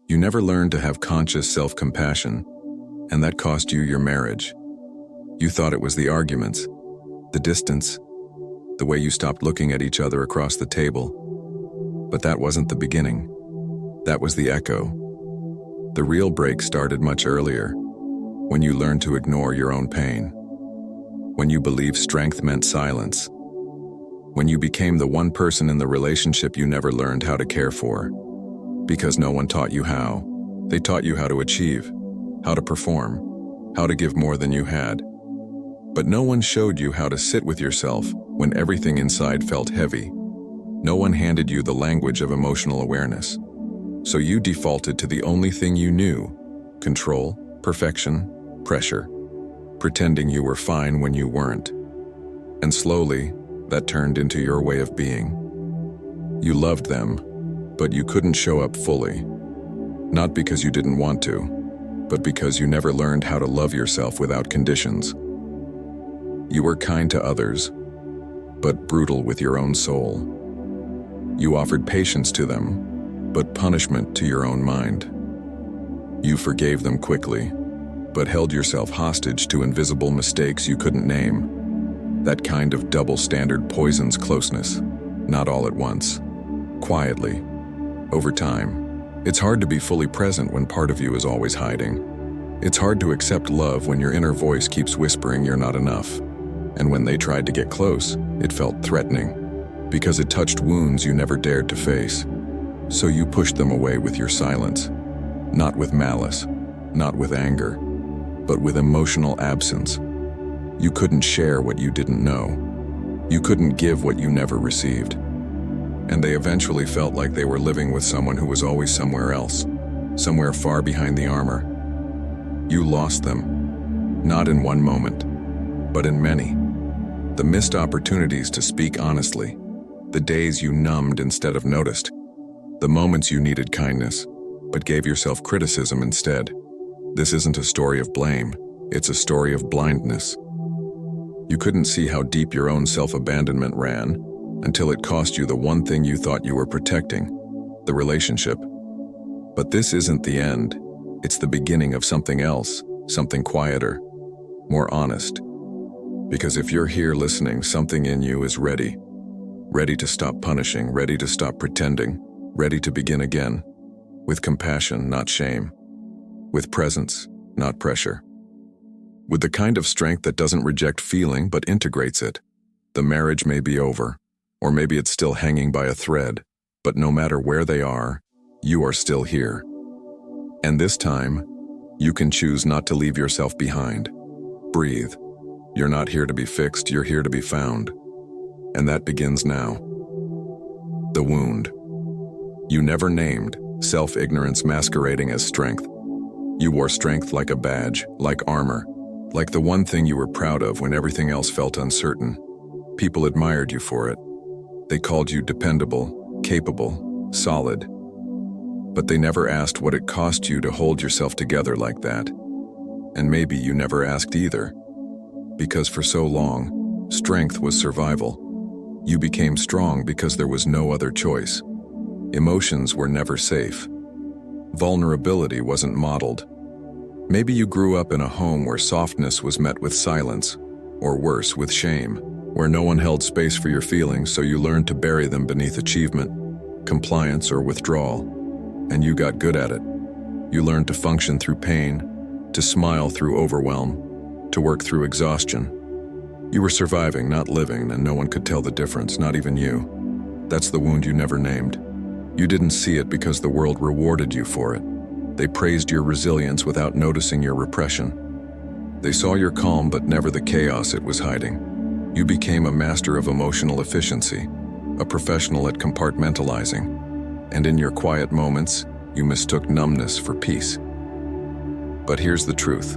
You never learned to have conscious self-compassion, and that cost you your marriage. You thought it was the arguments, the distance, the way you stopped looking at each other across the table. But that wasn't the beginning. That was the echo. The real break started much earlier, when you learned to ignore your own pain, when you believed strength meant silence, when you became the one person in the relationship you never learned how to care for, because no one taught you how. They taught you how to achieve, how to perform, how to give more than you had. But no one showed you how to sit with yourself when everything inside felt heavy. No one handed you the language of emotional awareness. So you defaulted to the only thing you knew: control, perfection, pressure, pretending you were fine when you weren't. And slowly, that turned into your way of being. You loved them, but you couldn't show up fully. Not because you didn't want to, but because you never learned how to love yourself without conditions. You were kind to others, but brutal with your own soul. You offered patience to them, but punishment to your own mind. You forgave them quickly, but held yourself hostage to invisible mistakes you couldn't name. That kind of double standard poisons closeness, not all at once, quietly, over time. It's hard to be fully present when part of you is always hiding. It's hard to accept love when your inner voice keeps whispering you're not enough. And when they tried to get close, it felt threatening, because it touched wounds you never dared to face. So you pushed them away with your silence, not with malice, not with anger, but with emotional absence. You couldn't share what you didn't know. You couldn't give what you never received. And they eventually felt like they were living with someone who was always somewhere else, somewhere far behind the armor. You lost them, not in one moment, but in many. The missed opportunities to speak honestly, the days you numbed instead of noticed, the moments you needed kindness, but gave yourself criticism instead. This isn't a story of blame, it's a story of blindness. You couldn't see how deep your own self-abandonment ran until it cost you the one thing you thought you were protecting, the relationship. But this isn't the end, it's the beginning of something else, something quieter, more honest. Because if you're here listening, something in you is ready. Ready to stop punishing, ready to stop pretending, ready to begin again. With compassion, not shame. With presence, not pressure. With the kind of strength that doesn't reject feeling but integrates it. The marriage may be over, or maybe it's still hanging by a thread, but no matter where they are, you are still here. And this time, you can choose not to leave yourself behind. Breathe. You're not here to be fixed, you're here to be found. And that begins now. The wound. You never named, self-ignorance masquerading as strength. You wore strength like a badge, like armor, like the one thing you were proud of when everything else felt uncertain. People admired you for it. They called you dependable, capable, solid. But they never asked what it cost you to hold yourself together like that. And maybe you never asked either. Because for so long, strength was survival. You became strong because there was no other choice. Emotions were never safe. Vulnerability wasn't modeled. Maybe you grew up in a home where softness was met with silence, or worse, with shame, where no one held space for your feelings, so you learned to bury them beneath achievement, compliance, or withdrawal. And you got good at it. You learned to function through pain, to smile through overwhelm, to work through exhaustion. You were surviving, not living, and no one could tell the difference, not even you. That's the wound you never named. You didn't see it because the world rewarded you for it. They praised your resilience without noticing your repression. They saw your calm but never the chaos it was hiding. You became a master of emotional efficiency, a professional at compartmentalizing, and in your quiet moments, you mistook numbness for peace. But here's the truth.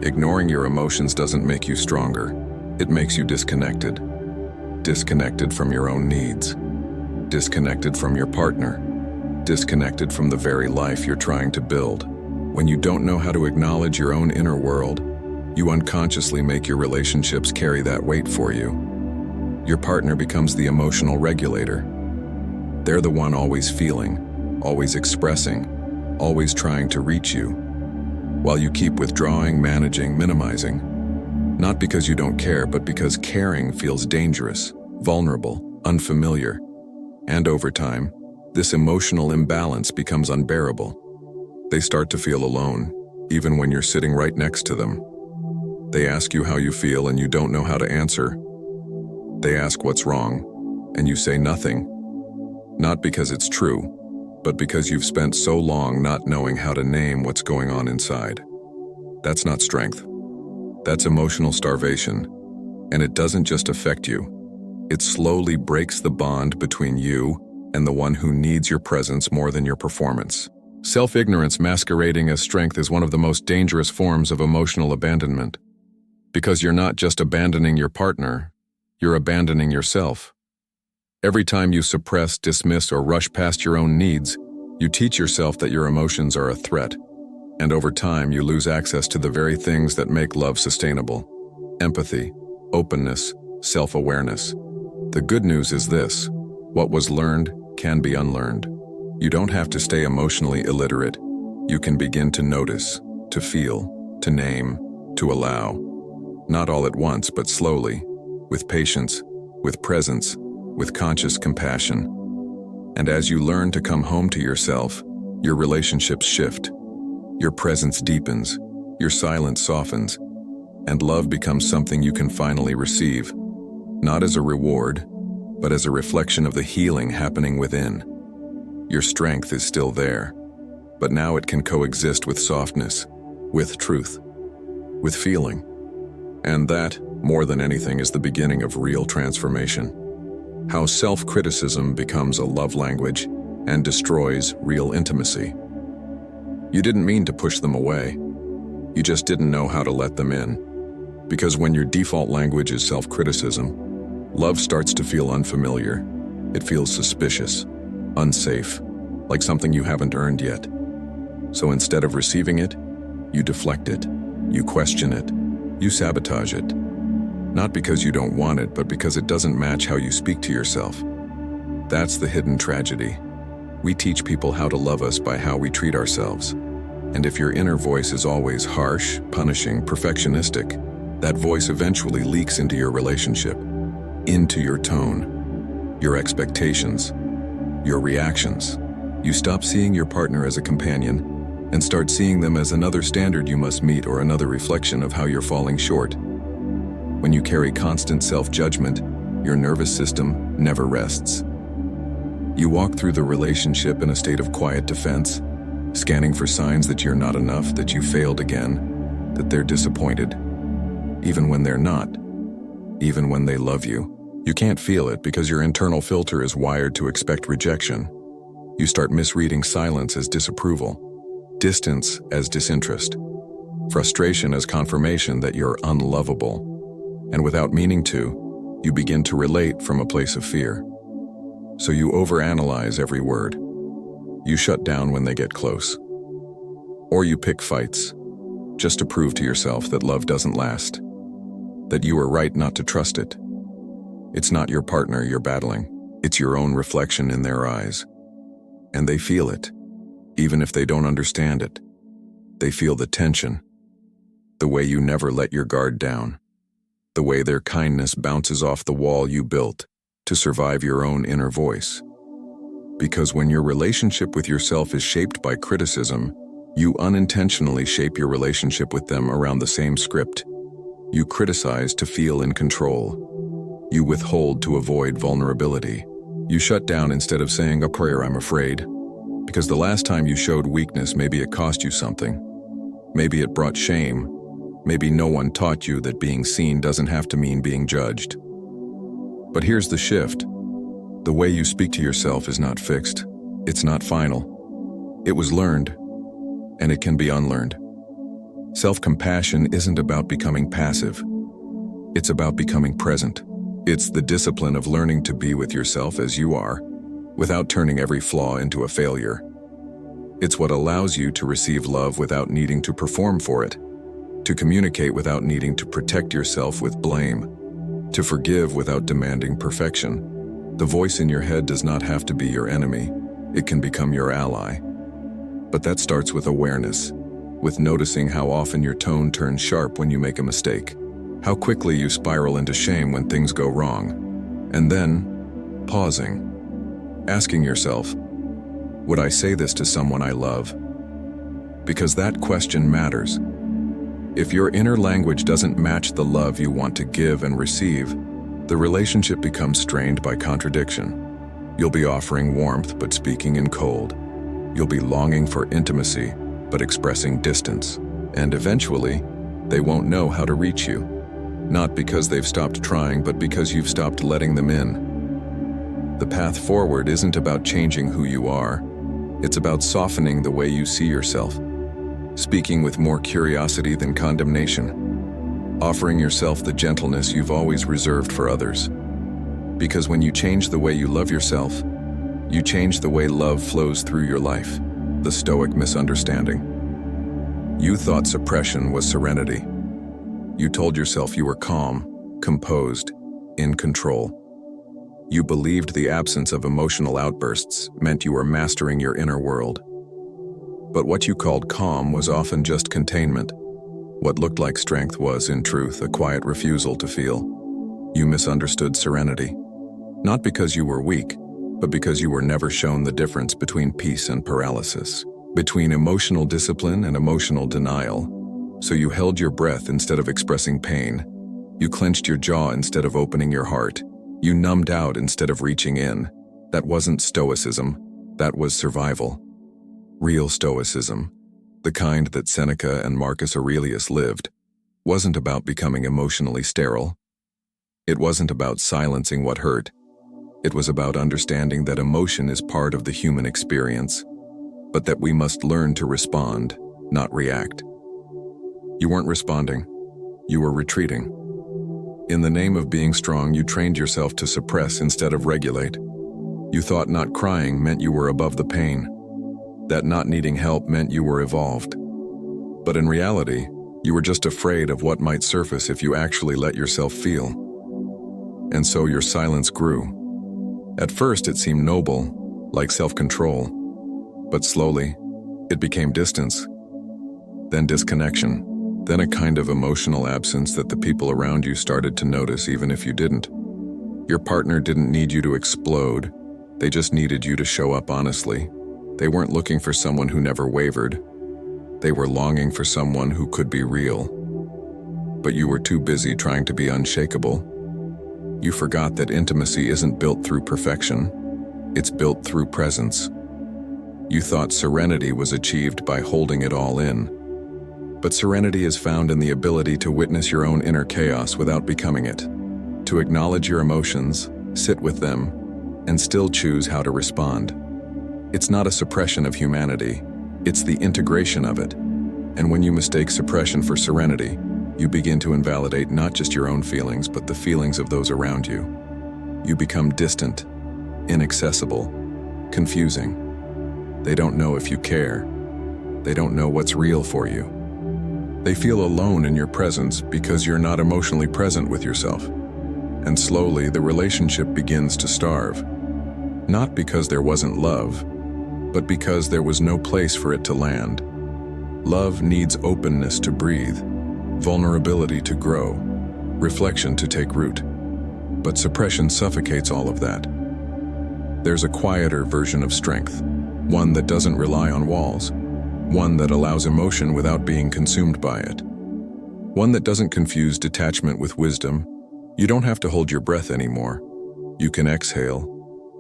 Ignoring your emotions doesn't make you stronger. It makes you disconnected. Disconnected from your own needs. Disconnected from your partner. Disconnected from the very life you're trying to build. When you don't know how to acknowledge your own inner world, you unconsciously make your relationships carry that weight for you. Your partner becomes the emotional regulator. They're the one always feeling, always expressing, always trying to reach you, while you keep withdrawing, managing, minimizing. Not because you don't care, but because caring feels dangerous, vulnerable, unfamiliar. And over time, this emotional imbalance becomes unbearable. They start to feel alone, even when you're sitting right next to them. They ask you how you feel and you don't know how to answer. They ask what's wrong, and you say nothing. Not because it's true, but because you've spent so long not knowing how to name what's going on inside. That's not strength. That's emotional starvation, and it doesn't just affect you. It slowly breaks the bond between you and the one who needs your presence more than your performance. Self-ignorance masquerading as strength is one of the most dangerous forms of emotional abandonment. Because you're not just abandoning your partner, you're abandoning yourself. Every time you suppress, dismiss, or rush past your own needs, you teach yourself that your emotions are a threat. And over time, you lose access to the very things that make love sustainable: empathy, openness, self-awareness. The good news is this: what was learned can be unlearned. You don't have to stay emotionally illiterate. You can begin to notice, to feel, to name, to allow. Not all at once, but slowly, with patience, with presence, with conscious compassion. And as you learn to come home to yourself, your relationships shift. Your presence deepens, your silence softens, and love becomes something you can finally receive, not as a reward, but as a reflection of the healing happening within. Your strength is still there, but now it can coexist with softness, with truth, with feeling. And that, more than anything, is the beginning of real transformation. How self-criticism becomes a love language and destroys real intimacy. You didn't mean to push them away. You just didn't know how to let them in. Because when your default language is self-criticism, love starts to feel unfamiliar. It feels suspicious, unsafe, like something you haven't earned yet. So instead of receiving it, you deflect it, you question it, you sabotage it. Not because you don't want it, but because it doesn't match how you speak to yourself. That's the hidden tragedy. We teach people how to love us by how we treat ourselves. And if your inner voice is always harsh, punishing, perfectionistic, that voice eventually leaks into your relationship, into your tone, your expectations, your reactions. You stop seeing your partner as a companion and start seeing them as another standard you must meet or another reflection of how you're falling short. When you carry constant self-judgment, your nervous system never rests. You walk through the relationship in a state of quiet defense, scanning for signs that you're not enough, that you failed again, that they're disappointed. Even when they're not, even when they love you, you can't feel it because your internal filter is wired to expect rejection. You start misreading silence as disapproval, distance as disinterest, frustration as confirmation that you're unlovable. And without meaning to, you begin to relate from a place of fear. So you overanalyze every word. You shut down when they get close. Or you pick fights, just to prove to yourself that love doesn't last, that you were right not to trust it. It's not your partner you're battling, it's your own reflection in their eyes. And they feel it, even if they don't understand it. They feel the tension, the way you never let your guard down, the way their kindness bounces off the wall you built to survive your own inner voice. Because when your relationship with yourself is shaped by criticism, you unintentionally shape your relationship with them around the same script. You criticize to feel in control. You withhold to avoid vulnerability. You shut down instead of saying a prayer, I'm afraid. Because the last time you showed weakness, maybe it cost you something. Maybe it brought shame. Maybe no one taught you that being seen doesn't have to mean being judged. But here's the shift. The way you speak to yourself is not fixed. It's not final. It was learned, and it can be unlearned. Self-compassion isn't about becoming passive. It's about becoming present. It's the discipline of learning to be with yourself as you are, without turning every flaw into a failure. It's what allows you to receive love without needing to perform for it, to communicate without needing to protect yourself with blame, to forgive without demanding perfection. The voice in your head does not have to be your enemy. It can become your ally. But that starts with awareness, with noticing how often your tone turns sharp when you make a mistake, how quickly you spiral into shame when things go wrong, and then pausing, asking yourself, would I say this to someone I love? Because that question matters. If your inner language doesn't match the love you want to give and receive, the relationship becomes strained by contradiction. You'll be offering warmth but speaking in cold. You'll be longing for intimacy but expressing distance. And eventually, they won't know how to reach you. Not because they've stopped trying, but because you've stopped letting them in. The path forward isn't about changing who you are. It's about softening the way you see yourself. Speaking with more curiosity than condemnation. Offering yourself the gentleness you've always reserved for others. Because when you change the way you love yourself, you change the way love flows through your life. The Stoic misunderstanding. You thought suppression was serenity. You told yourself you were calm, composed, in control. You believed the absence of emotional outbursts meant you were mastering your inner world. But what you called calm was often just containment. What looked like strength was, in truth, a quiet refusal to feel. You misunderstood serenity. Not because you were weak, but because you were never shown the difference between peace and paralysis, between emotional discipline and emotional denial. So you held your breath instead of expressing pain. You clenched your jaw instead of opening your heart. You numbed out instead of reaching in. That wasn't stoicism, that was survival. Real stoicism, the kind that Seneca and Marcus Aurelius lived, wasn't about becoming emotionally sterile. It wasn't about silencing what hurt. It was about understanding that emotion is part of the human experience, but that we must learn to respond, not react. You weren't responding. You were retreating. In the name of being strong, you trained yourself to suppress instead of regulate. You thought not crying meant you were above the pain, that not needing help meant you were evolved. But in reality, you were just afraid of what might surface if you actually let yourself feel. And so your silence grew. At first it seemed noble, like self-control, but slowly, it became distance, then disconnection, then a kind of emotional absence that the people around you started to notice even if you didn't. Your partner didn't need you to explode, they just needed you to show up honestly. They weren't looking for someone who never wavered. They were longing for someone who could be real. But you were too busy trying to be unshakable. You forgot that intimacy isn't built through perfection, it's built through presence. You thought serenity was achieved by holding it all in. But serenity is found in the ability to witness your own inner chaos without becoming it, to acknowledge your emotions, sit with them, and still choose how to respond. It's not a suppression of humanity, it's the integration of it. And when you mistake suppression for serenity, you begin to invalidate not just your own feelings, but the feelings of those around you. You become distant, inaccessible, confusing. They don't know if you care. They don't know what's real for you. They feel alone in your presence because you're not emotionally present with yourself. And slowly, the relationship begins to starve. Not because there wasn't love, but because there was no place for it to land. Love needs openness to breathe, vulnerability to grow, reflection to take root. But suppression suffocates all of that. There's a quieter version of strength, one that doesn't rely on walls, one that allows emotion without being consumed by it, one that doesn't confuse detachment with wisdom. You don't have to hold your breath anymore. You can exhale.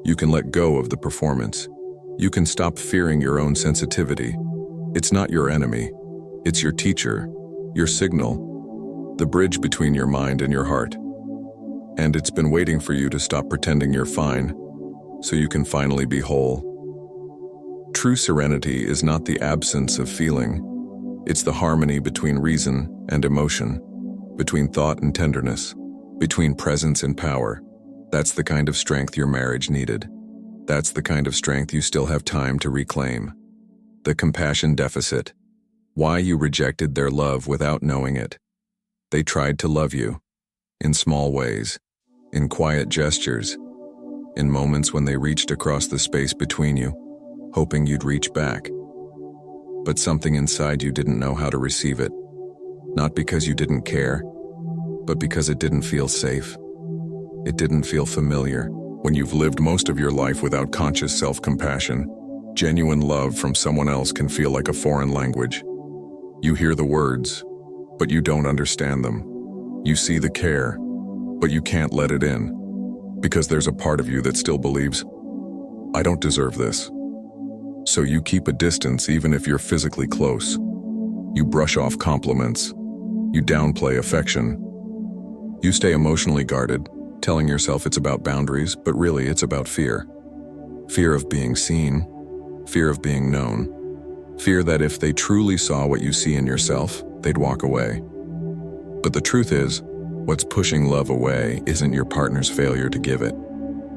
You can let go of the performance. You can stop fearing your own sensitivity. It's not your enemy. It's your teacher, your signal, the bridge between your mind and your heart. And it's been waiting for you to stop pretending you're fine, so you can finally be whole. True serenity is not the absence of feeling. It's the harmony between reason and emotion, between thought and tenderness, between presence and power. That's the kind of strength your marriage needed. That's the kind of strength you still have time to reclaim. The compassion deficit. Why you rejected their love without knowing it. They tried to love you, in small ways, in quiet gestures, in moments when they reached across the space between you, hoping you'd reach back. but something inside you didn't know how to receive it. Not because you didn't care, but because it didn't feel safe. It didn't feel familiar. When you've lived most of your life without conscious self-compassion, genuine love from someone else can feel like a foreign language. You hear the words, but you don't understand them. You see the care, but you can't let it in, because there's a part of you that still believes, I don't deserve this. So you keep a distance even if you're physically close. You brush off compliments. You downplay affection. You stay emotionally guarded, telling yourself it's about boundaries, but really it's about fear. Fear of being seen, fear of being known, fear that if they truly saw what you see in yourself, they'd walk away. But the truth is, what's pushing love away isn't your partner's failure to give it.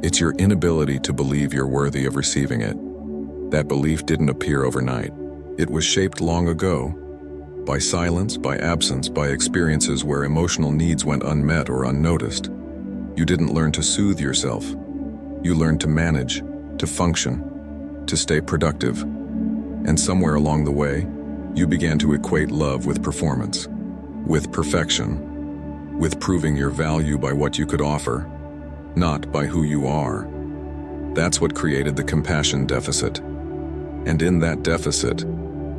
It's your inability to believe you're worthy of receiving it. That belief didn't appear overnight. It was shaped long ago, by silence, by absence, by experiences where emotional needs went unmet or unnoticed. You didn't learn to soothe yourself. You learned to manage, to function, to stay productive. And somewhere along the way, you began to equate love with performance, with perfection, with proving your value by what you could offer, not by who you are. That's what created the compassion deficit. And in that deficit,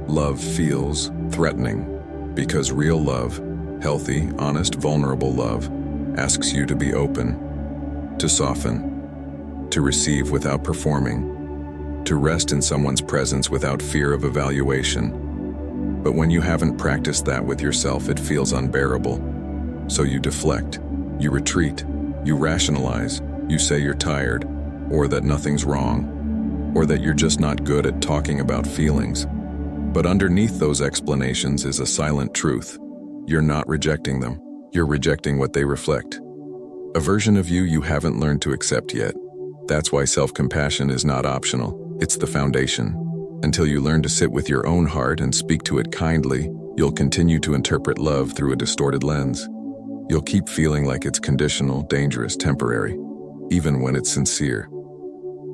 love feels threatening, because real love, healthy, honest, vulnerable love, asks you to be open, to soften, to receive without performing, to rest in someone's presence without fear of evaluation. But when you haven't practiced that with yourself, it feels unbearable. So you deflect, you retreat, you rationalize, you say you're tired, or that nothing's wrong, or that you're just not good at talking about feelings. But underneath those explanations is a silent truth. You're not rejecting them. You're rejecting what they reflect. A version of you you haven't learned to accept yet. That's why self-compassion is not optional. It's the foundation. Until you learn to sit with your own heart and speak to it kindly, you'll continue to interpret love through a distorted lens. You'll keep feeling like it's conditional, dangerous, temporary, even when it's sincere.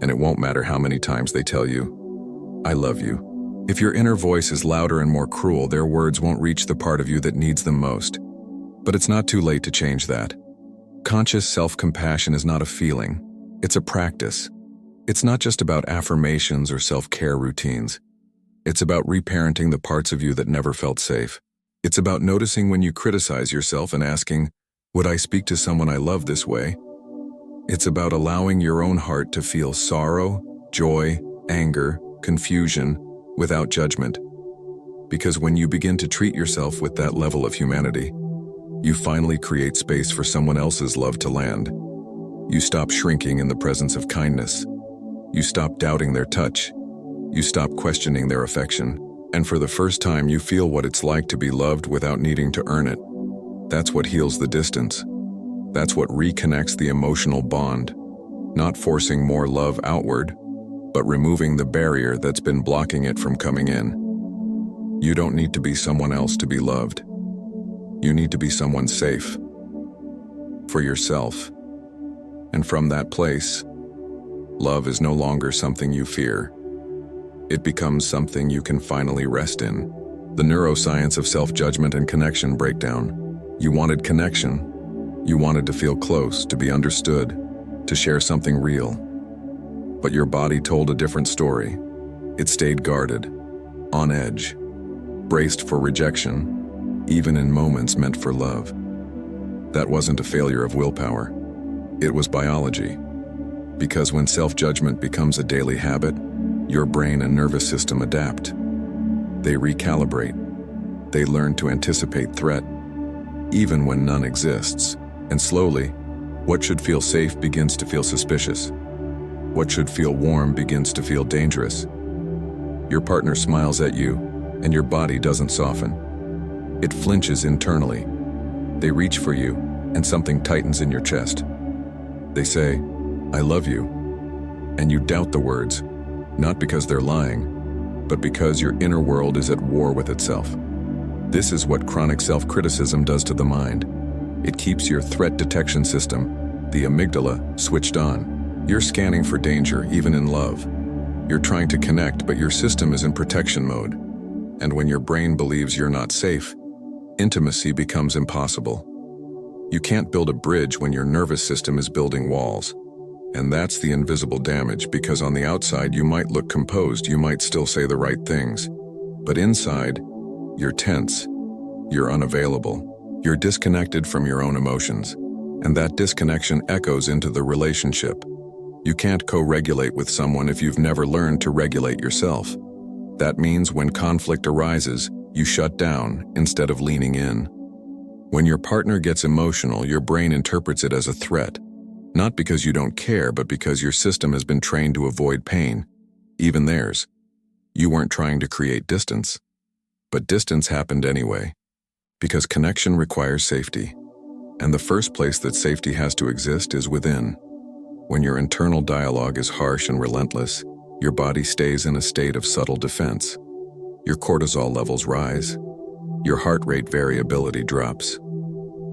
And it won't matter how many times they tell you, I love you. If your inner voice is louder and more cruel, their words won't reach the part of you that needs them most. But it's not too late to change that. Conscious self-compassion is not a feeling. It's a practice. It's not just about affirmations or self-care routines. It's about reparenting the parts of you that never felt safe. It's about noticing when you criticize yourself and asking, would I speak to someone I love this way? It's about allowing your own heart to feel sorrow, joy, anger, confusion, without judgment. Because when you begin to treat yourself with that level of humanity, you finally create space for someone else's love to land. You stop shrinking in the presence of kindness. You stop doubting their touch. You stop questioning their affection. And for the first time, you feel what it's like to be loved without needing to earn it. That's what heals the distance. That's what reconnects the emotional bond. Not forcing more love outward, but removing the barrier that's been blocking it from coming in. You don't need to be someone else to be loved. You need to be someone safe. For yourself. And from that place, love is no longer something you fear. It becomes something you can finally rest in. The neuroscience of self-judgment and connection breakdown. You wanted connection. You wanted to feel close, to be understood, to share something real. But your body told a different story. It stayed guarded, on edge, braced for rejection, even in moments meant for love. That wasn't a failure of willpower. It was biology. Because when self-judgment becomes a daily habit, your brain and nervous system adapt. They recalibrate. They learn to anticipate threat, even when none exists. And slowly, what should feel safe begins to feel suspicious. What should feel warm begins to feel dangerous. Your partner smiles at you, and your body doesn't soften. It flinches internally. They reach for you, and something tightens in your chest. They say, I love you. And you doubt the words, not because they're lying, but because your inner world is at war with itself. This is what chronic self-criticism does to the mind. It keeps your threat detection system, the amygdala, switched on. You're scanning for danger, even in love. You're trying to connect, but your system is in protection mode. And when your brain believes you're not safe, intimacy becomes impossible. You can't build a bridge when your nervous system is building walls. And that's the invisible damage, because on the outside you might look composed, you might still say the right things. But inside, you're tense, you're unavailable, you're disconnected from your own emotions. And that disconnection echoes into the relationship. You can't co-regulate with someone if you've never learned to regulate yourself. That means when conflict arises, you shut down instead of leaning in. When your partner gets emotional, your brain interprets it as a threat. Not because you don't care, but because your system has been trained to avoid pain, even theirs. You weren't trying to create distance. But distance happened anyway, because connection requires safety. And the first place that safety has to exist is within. When your internal dialogue is harsh and relentless, your body stays in a state of subtle defense. Your cortisol levels rise. Your heart rate variability drops.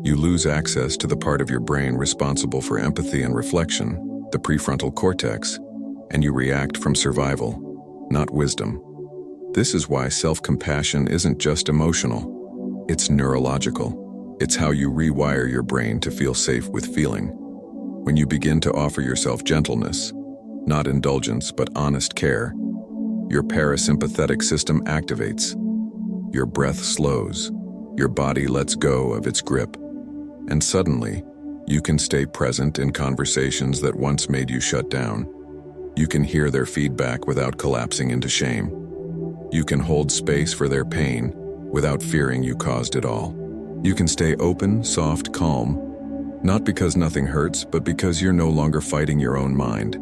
You lose access to the part of your brain responsible for empathy and reflection, the prefrontal cortex, and you react from survival, not wisdom. This is why self-compassion isn't just emotional. It's neurological. It's how you rewire your brain to feel safe with feeling. When you begin to offer yourself gentleness, not indulgence but honest care, your parasympathetic system activates. Your breath slows. Your body lets go of its grip. And suddenly, you can stay present in conversations that once made you shut down. You can hear their feedback without collapsing into shame. You can hold space for their pain without fearing you caused it all. You can stay open, soft, calm, not because nothing hurts, but because you're no longer fighting your own mind.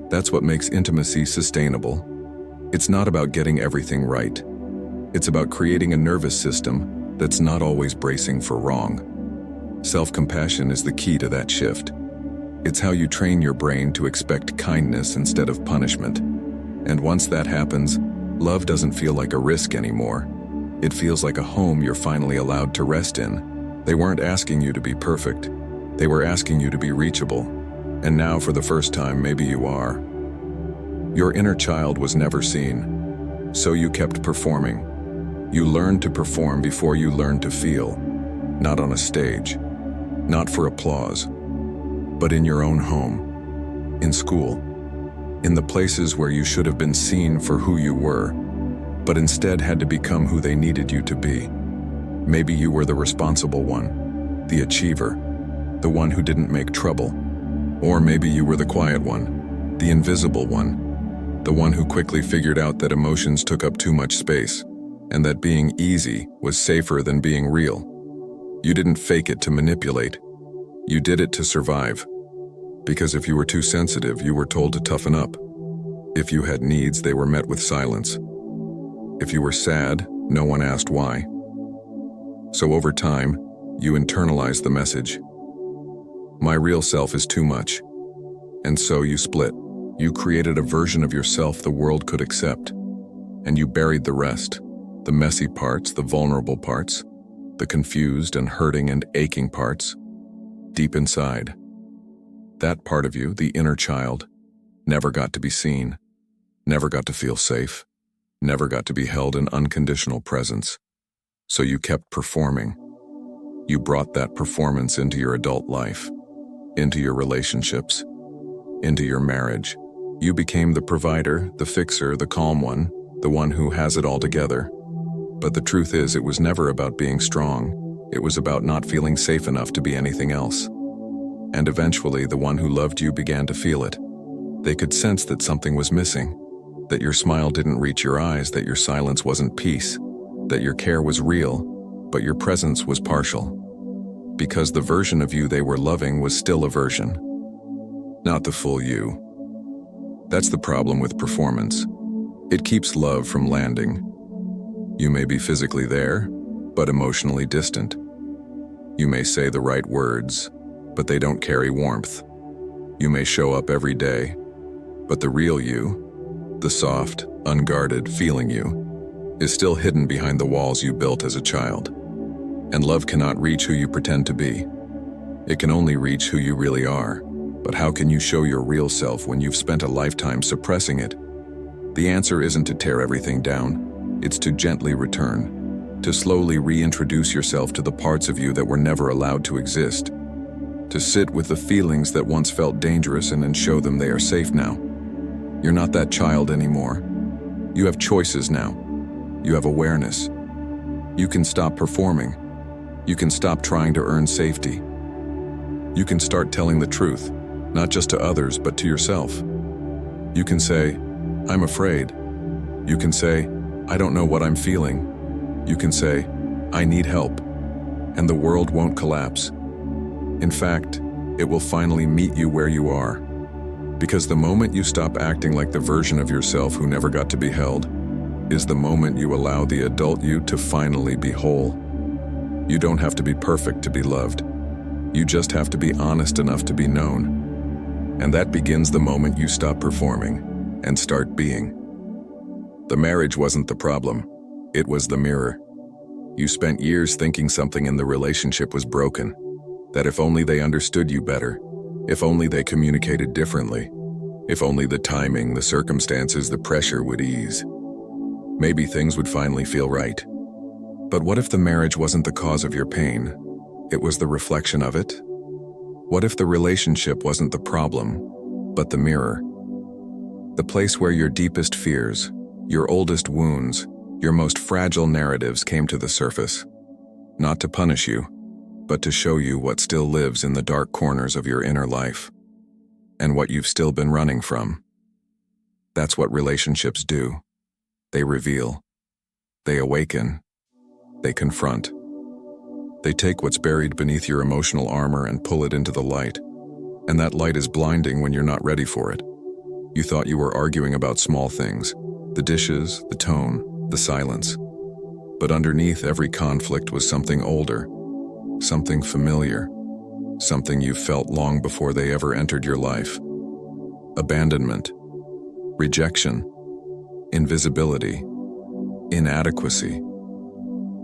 That's what makes intimacy sustainable. It's not about getting everything right. It's about creating a nervous system that's not always bracing for wrong. Self-compassion is the key to that shift. It's how you train your brain to expect kindness instead of punishment. And once that happens, love doesn't feel like a risk anymore. It feels like a home you're finally allowed to rest in. They weren't asking you to be perfect. They were asking you to be reachable. And now, for the first time, maybe you are. Your inner child was never seen. So you kept performing. You learned to perform before you learned to feel. Not on a stage. Not for applause. But in your own home. In school. In the places where you should have been seen for who you were, but instead had to become who they needed you to be. Maybe you were the responsible one, the achiever, the one who didn't make trouble. Or maybe you were the quiet one, the invisible one, the one who quickly figured out that emotions took up too much space, and that being easy was safer than being real. You didn't fake it to manipulate. You did it to survive. Because if you were too sensitive, you were told to toughen up. If you had needs, they were met with silence. If you were sad, no one asked why. So over time, you internalized the message. My real self is too much. And so you split. You created a version of yourself the world could accept. And you buried the rest, the messy parts, the vulnerable parts, the confused and hurting and aching parts, deep inside. That part of you, the inner child, never got to be seen, never got to feel safe, never got to be held in unconditional presence. So you kept performing. You brought that performance into your adult life, into your relationships, into your marriage. You became the provider, the fixer, the calm one, the one who has it all together. But the truth is, it was never about being strong. It was about not feeling safe enough to be anything else. And eventually, the one who loved you began to feel it. They could sense that something was missing, that your smile didn't reach your eyes, that your silence wasn't peace, that your care was real, but your presence was partial. Because the version of you they were loving was still a version, not the full you. That's the problem with performance. It keeps love from landing. You may be physically there, but emotionally distant. You may say the right words, but they don't carry warmth. You may show up every day, but the real you, the soft, unguarded feeling you, is still hidden behind the walls you built as a child. And love cannot reach who you pretend to be. It can only reach who you really are. But how can you show your real self when you've spent a lifetime suppressing it? The answer isn't to tear everything down. It's to gently return, to slowly reintroduce yourself to the parts of you that were never allowed to exist, to sit with the feelings that once felt dangerous and then show them they are safe now. You're not that child anymore. You have choices now. You have awareness. You can stop performing. You can stop trying to earn safety. You can start telling the truth, not just to others, but to yourself. You can say, I'm afraid. You can say, I don't know what I'm feeling. You can say, I need help. And the world won't collapse. In fact, it will finally meet you where you are. Because the moment you stop acting like the version of yourself who never got to be held, is the moment you allow the adult you to finally be whole. You don't have to be perfect to be loved. You just have to be honest enough to be known. And that begins the moment you stop performing and start being. The marriage wasn't the problem. It was the mirror. You spent years thinking something in the relationship was broken, that if only they understood you better, if only they communicated differently, if only the timing, the circumstances, the pressure would ease, maybe things would finally feel right. But what if the marriage wasn't the cause of your pain? It was the reflection of it? What if the relationship wasn't the problem, but the mirror? The place where your deepest fears, your oldest wounds, your most fragile narratives came to the surface, not to punish you, but to show you what still lives in the dark corners of your inner life, and what you've still been running from. That's what relationships do. They reveal. They awaken. They confront. They take what's buried beneath your emotional armor and pull it into the light. And that light is blinding when you're not ready for it. You thought you were arguing about small things, the dishes, the tone, the silence. But underneath every conflict was something older, something familiar, something you felt long before they ever entered your life. Abandonment, rejection, invisibility, inadequacy.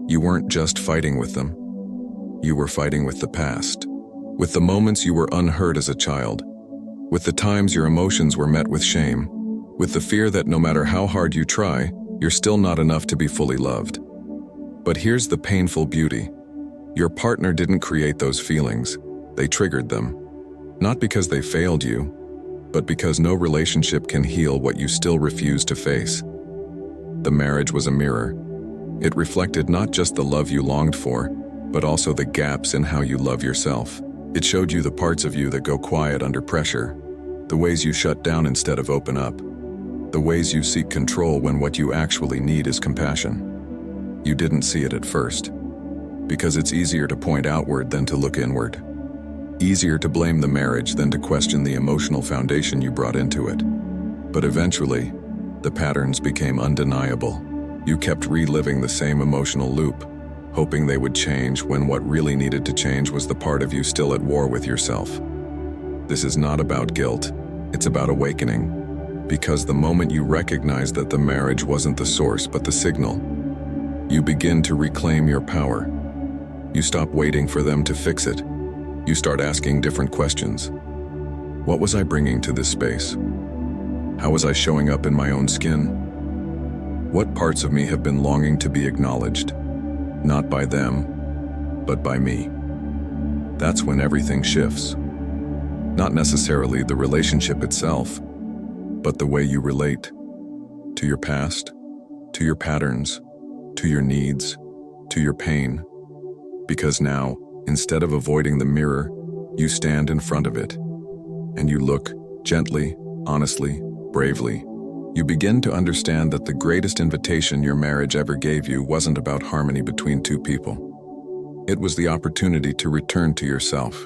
You weren't just fighting with them. You were fighting with the past, with the moments you were unheard as a child, with the times your emotions were met with shame, with the fear that no matter how hard you try, you're still not enough to be fully loved. But here's the painful beauty. Your partner didn't create those feelings. They triggered them. Not because they failed you, but because no relationship can heal what you still refuse to face. The marriage was a mirror. It reflected not just the love you longed for, but also the gaps in how you love yourself. It showed you the parts of you that go quiet under pressure, the ways you shut down instead of open up, the ways you seek control when what you actually need is compassion. You didn't see it at first, because it's easier to point outward than to look inward. Easier to blame the marriage than to question the emotional foundation you brought into it. But eventually, the patterns became undeniable. You kept reliving the same emotional loop, hoping they would change when what really needed to change was the part of you still at war with yourself. This is not about guilt, it's about awakening. Because the moment you recognize that the marriage wasn't the source but the signal, you begin to reclaim your power. You stop waiting for them to fix it. You start asking different questions. What was I bringing to this space? How was I showing up in my own skin? What parts of me have been longing to be acknowledged? Not by them, but by me. That's when everything shifts. Not necessarily the relationship itself, but the way you relate to your past, to your patterns, to your needs, to your pain. Because now, instead of avoiding the mirror, you stand in front of it, and you look gently, honestly, bravely. You begin to understand that the greatest invitation your marriage ever gave you wasn't about harmony between two people. It was the opportunity to return to yourself,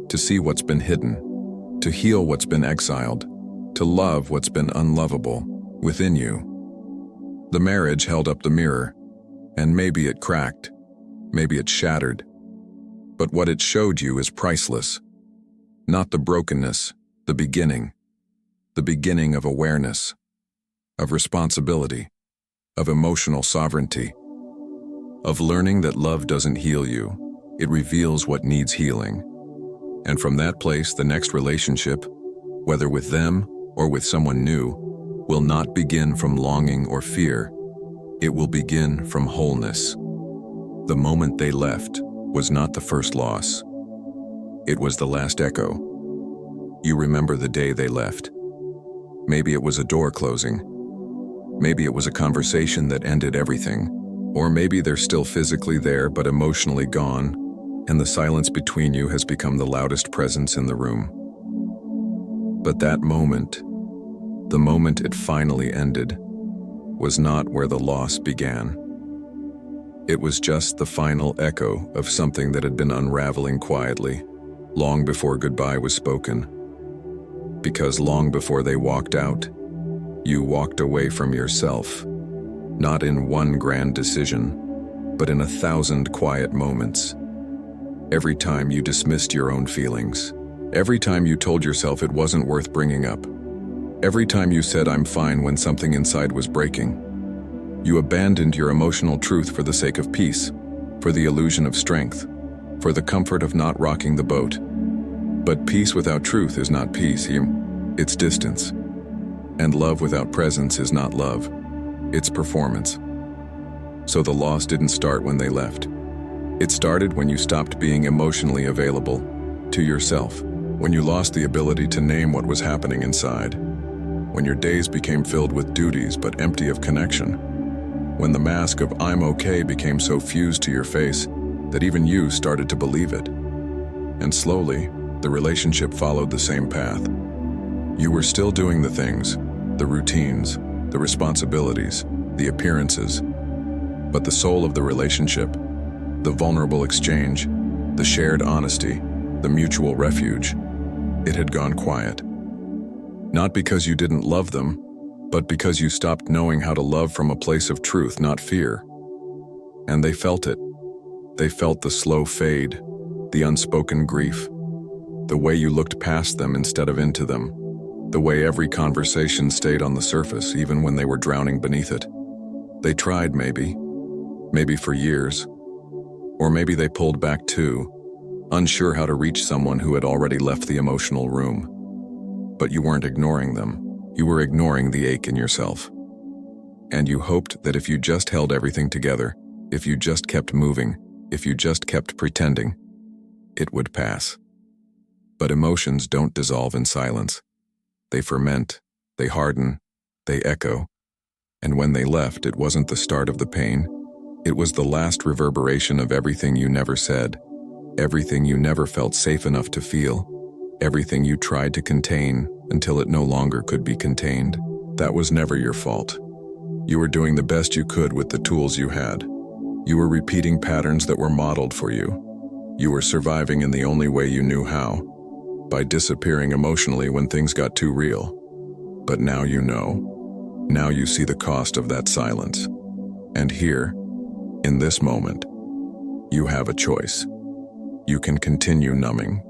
to see what's been hidden, to heal what's been exiled, to love what's been unlovable within you. The marriage held up the mirror, and maybe it cracked, maybe it shattered. But what it showed you is priceless. Not the brokenness, the beginning of awareness, of responsibility, of emotional sovereignty, of learning that love doesn't heal you, it reveals what needs healing. And from that place, the next relationship, whether with them or with someone new, will not begin from longing or fear, It will begin from wholeness. The moment they left was not the first loss. It was the last echo. You remember the day they left. Maybe it was a door closing. Maybe it was a conversation that ended everything. Or maybe they're still physically there but emotionally gone, and the silence between you has become the loudest presence in the room. But that moment, the moment it finally ended, was not where the loss began. It was just the final echo of something that had been unraveling quietly, long before goodbye was spoken. Because long before they walked out, you walked away from yourself, not in one grand decision, but in 1,000 quiet moments. Every time you dismissed your own feelings, every time you told yourself it wasn't worth bringing up, every time you said "I'm fine" when something inside was breaking, you abandoned your emotional truth for the sake of peace, for the illusion of strength, for the comfort of not rocking the boat. But peace without truth is not peace, it's distance. And love without presence is not love, it's performance. So the loss didn't start when they left. It started when you stopped being emotionally available to yourself, when you lost the ability to name what was happening inside, when your days became filled with duties but empty of connection, when the mask of "I'm okay" became so fused to your face that even you started to believe it. And slowly, the relationship followed the same path. You were still doing the things, the routines, the responsibilities, the appearances, but the soul of the relationship, the vulnerable exchange, the shared honesty, the mutual refuge, it had gone quiet. Not because you didn't love them, but because you stopped knowing how to love from a place of truth, not fear. And they felt it. They felt the slow fade, the unspoken grief, the way you looked past them instead of into them, the way every conversation stayed on the surface even when they were drowning beneath it. They tried maybe for years, or maybe they pulled back too, unsure how to reach someone who had already left the emotional room. But you weren't ignoring them. You were ignoring the ache in yourself. And you hoped that if you just held everything together, if you just kept moving, if you just kept pretending, it would pass. But emotions don't dissolve in silence. They ferment, they harden, they echo. And when they left, it wasn't the start of the pain. It was the last reverberation of everything you never said, everything you never felt safe enough to feel, everything you tried to contain until it no longer could be contained. That was never your fault. You were doing the best you could with the tools you had. You were repeating patterns that were modeled for you. You were surviving in the only way you knew how, by disappearing emotionally when things got too real. But now you know. Now you see the cost of that silence. And here, in this moment, you have a choice. You can continue numbing,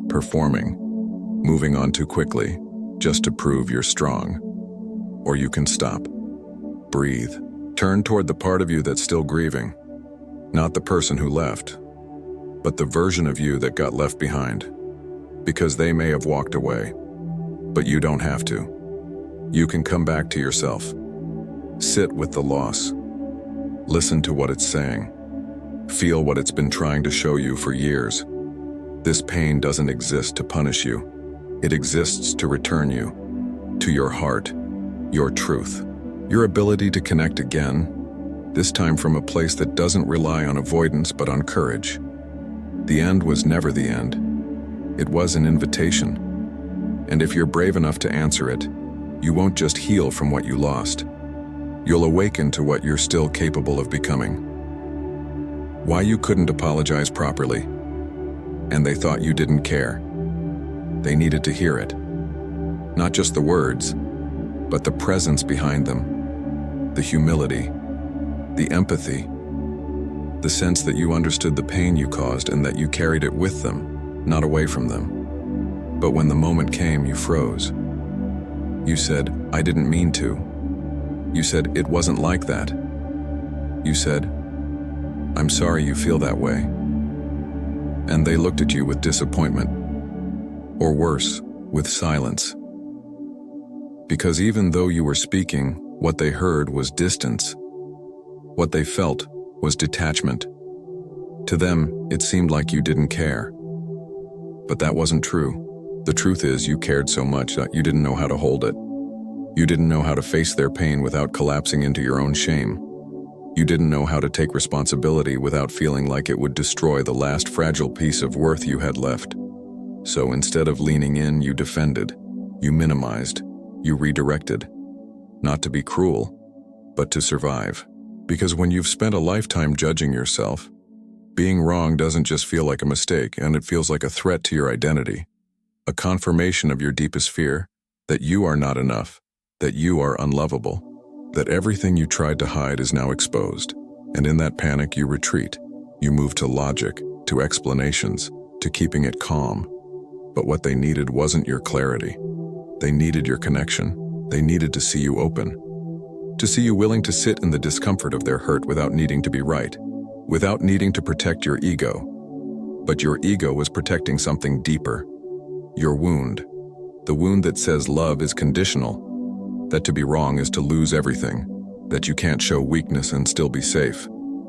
performing, moving on too quickly, just to prove you're strong. Or you can stop, breathe, turn toward the part of you that's still grieving. Not the person who left, but the version of you that got left behind. Because they may have walked away, but you don't have to. You can come back to yourself. Sit with the loss. Listen to what it's saying. Feel what it's been trying to show you for years. This pain doesn't exist to punish you. It exists to return you, to your heart, your truth, your ability to connect again, this time from a place that doesn't rely on avoidance but on courage. The end was never the end. It was an invitation. And if you're brave enough to answer it, you won't just heal from what you lost. You'll awaken to what you're still capable of becoming. Why you couldn't apologize properly, and they thought you didn't care. They needed to hear it. Not just the words, but the presence behind them, the humility, the empathy, the sense that you understood the pain you caused and that you carried it with them, not away from them. But when the moment came, you froze. You said, "I didn't mean to." You said, "It wasn't like that." You said, "I'm sorry you feel that way." And they looked at you with disappointment, or worse, with silence. Because even though you were speaking, what they heard was distance. What they felt was detachment. To them, it seemed like you didn't care. But that wasn't true. The truth is, you cared so much that you didn't know how to hold it. You didn't know how to face their pain without collapsing into your own shame. You didn't know how to take responsibility without feeling like it would destroy the last fragile piece of worth you had left. So instead of leaning in, you defended, you minimized, you redirected. Not to be cruel, but to survive. Because when you've spent a lifetime judging yourself, being wrong doesn't just feel like a mistake, and it feels like a threat to your identity. A confirmation of your deepest fear, that you are not enough, that you are unlovable, that everything you tried to hide is now exposed. And in that panic, you retreat. You move to logic, to explanations, to keeping it calm. But what they needed wasn't your clarity. They needed your connection. They needed to see you open. To see you willing to sit in the discomfort of their hurt without needing to be right, without needing to protect your ego. But your ego was protecting something deeper. Your wound. The wound that says love is conditional, that to be wrong is to lose everything, that you can't show weakness and still be safe.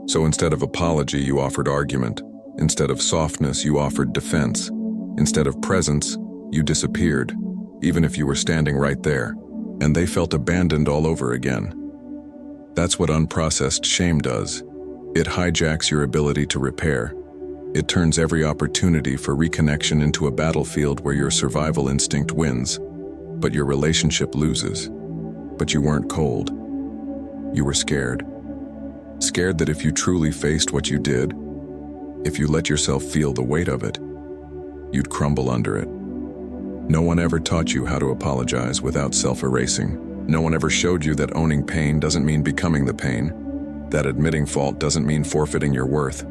So instead of apology, you offered argument. Instead of softness, you offered defense. Instead of presence, you disappeared, even if you were standing right there, and they felt abandoned all over again. That's what unprocessed shame does. It hijacks your ability to repair. It turns every opportunity for reconnection into a battlefield where your survival instinct wins, but your relationship loses. But you weren't cold. You were scared. Scared that if you truly faced what you did, if you let yourself feel the weight of it, you'd crumble under it. No one ever taught you how to apologize without self-erasing. No one ever showed you that owning pain doesn't mean becoming the pain, that admitting fault doesn't mean forfeiting your worth.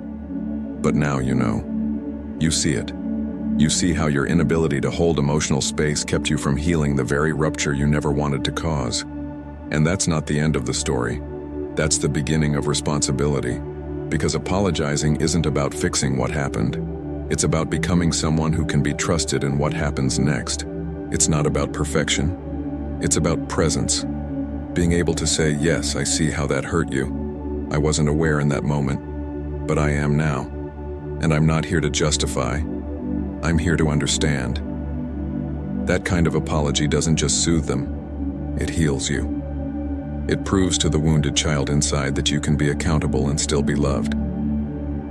But now you know. You see it. You see how your inability to hold emotional space kept you from healing the very rupture you never wanted to cause. And that's not the end of the story. That's the beginning of responsibility. Because apologizing isn't about fixing what happened. It's about becoming someone who can be trusted in what happens next. It's not about perfection. It's about presence. Being able to say, yes, I see how that hurt you. I wasn't aware in that moment, but I am now. And I'm not here to justify. I'm here to understand. That kind of apology doesn't just soothe them, it heals you. It proves to the wounded child inside that you can be accountable and still be loved,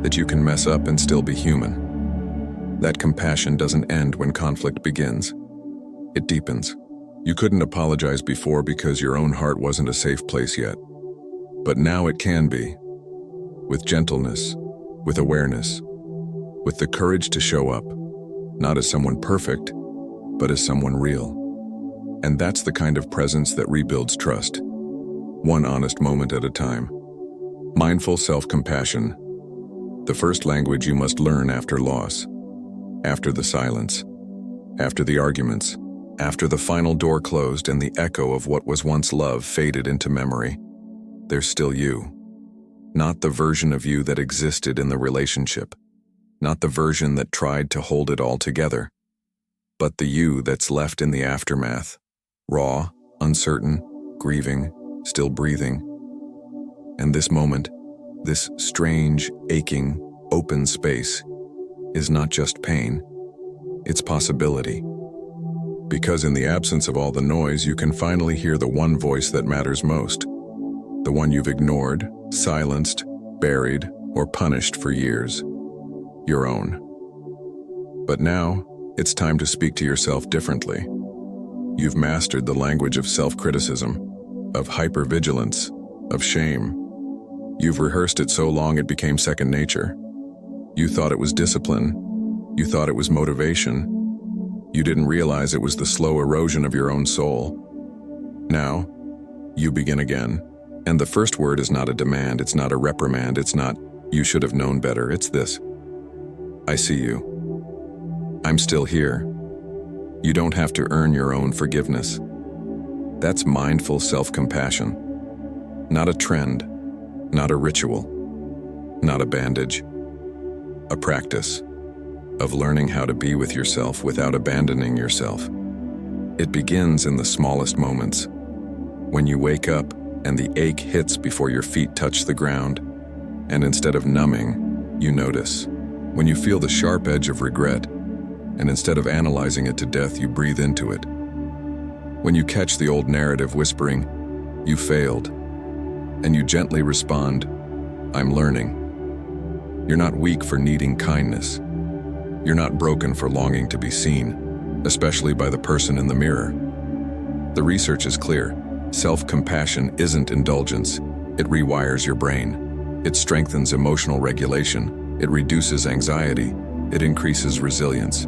that you can mess up and still be human. That compassion doesn't end when conflict begins. It deepens. You couldn't apologize before because your own heart wasn't a safe place yet. But now it can be. With gentleness, with awareness, with the courage to show up, not as someone perfect, but as someone real. And that's the kind of presence that rebuilds trust. One honest moment at a time. Mindful self-compassion. The first language you must learn after loss. After the silence. After the arguments. After the final door closed and the echo of what was once love faded into memory. There's still you. Not the version of you that existed in the relationship. Not the version that tried to hold it all together, but the you that's left in the aftermath, raw, uncertain, grieving, still breathing. And this moment, this strange, aching, open space, is not just pain, it's possibility. Because in the absence of all the noise, you can finally hear the one voice that matters most, the one you've ignored, silenced, buried, or punished for years. Your own. But now, it's time to speak to yourself differently. You've mastered the language of self-criticism, of hypervigilance, of shame. You've rehearsed it so long it became second nature. You thought it was discipline. You thought it was motivation. You didn't realize it was the slow erosion of your own soul. Now, you begin again. And the first word is not a demand, it's not a reprimand, it's not, you should have known better, it's this. I see you. I'm still here. You don't have to earn your own forgiveness. That's mindful self-compassion. Not a trend, not a ritual, not a bandage. A practice of learning how to be with yourself without abandoning yourself. It begins in the smallest moments. When you wake up, and the ache hits before your feet touch the ground. And instead of numbing, you notice. When you feel the sharp edge of regret, and instead of analyzing it to death, you breathe into it. When you catch the old narrative whispering, "You failed," and you gently respond, "I'm learning." You're not weak for needing kindness. You're not broken for longing to be seen, especially by the person in the mirror. The research is clear. Self-compassion isn't indulgence. It rewires your brain. It strengthens emotional regulation. It reduces anxiety. It increases resilience.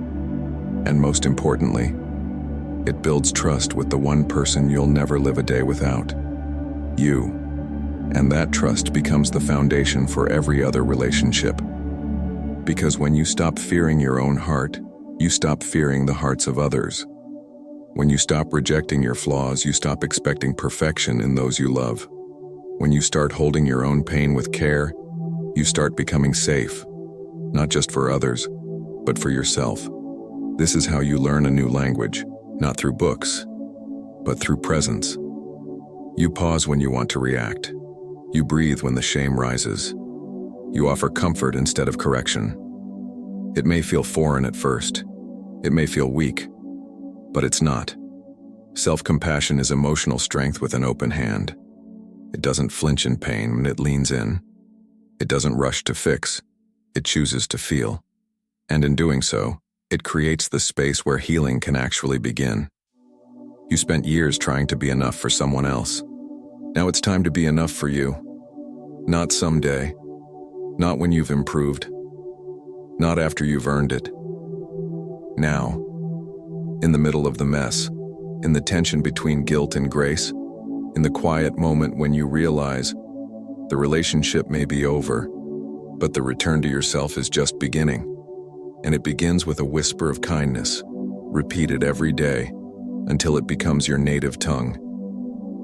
And most importantly, it builds trust with the one person you'll never live a day without: you. And that trust becomes the foundation for every other relationship. Because when you stop fearing your own heart, you stop fearing the hearts of others. When you stop rejecting your flaws, you stop expecting perfection in those you love. When you start holding your own pain with care, you start becoming safe, not just for others, but for yourself. This is how you learn a new language, not through books, but through presence. You pause when you want to react. You breathe when the shame rises. You offer comfort instead of correction. It may feel foreign at first. It may feel weak, but it's not. Self-compassion is emotional strength with an open hand. It doesn't flinch in pain when it leans in. It doesn't rush to fix. It chooses to feel. And in doing so, it creates the space where healing can actually begin. You spent years trying to be enough for someone else. Now it's time to be enough for you. Not someday. Not when you've improved. Not after you've earned it. Now. In the middle of the mess. In the tension between guilt and grace. In the quiet moment when you realize the relationship may be over, but the return to yourself is just beginning. And it begins with a whisper of kindness, repeated every day, until it becomes your native tongue.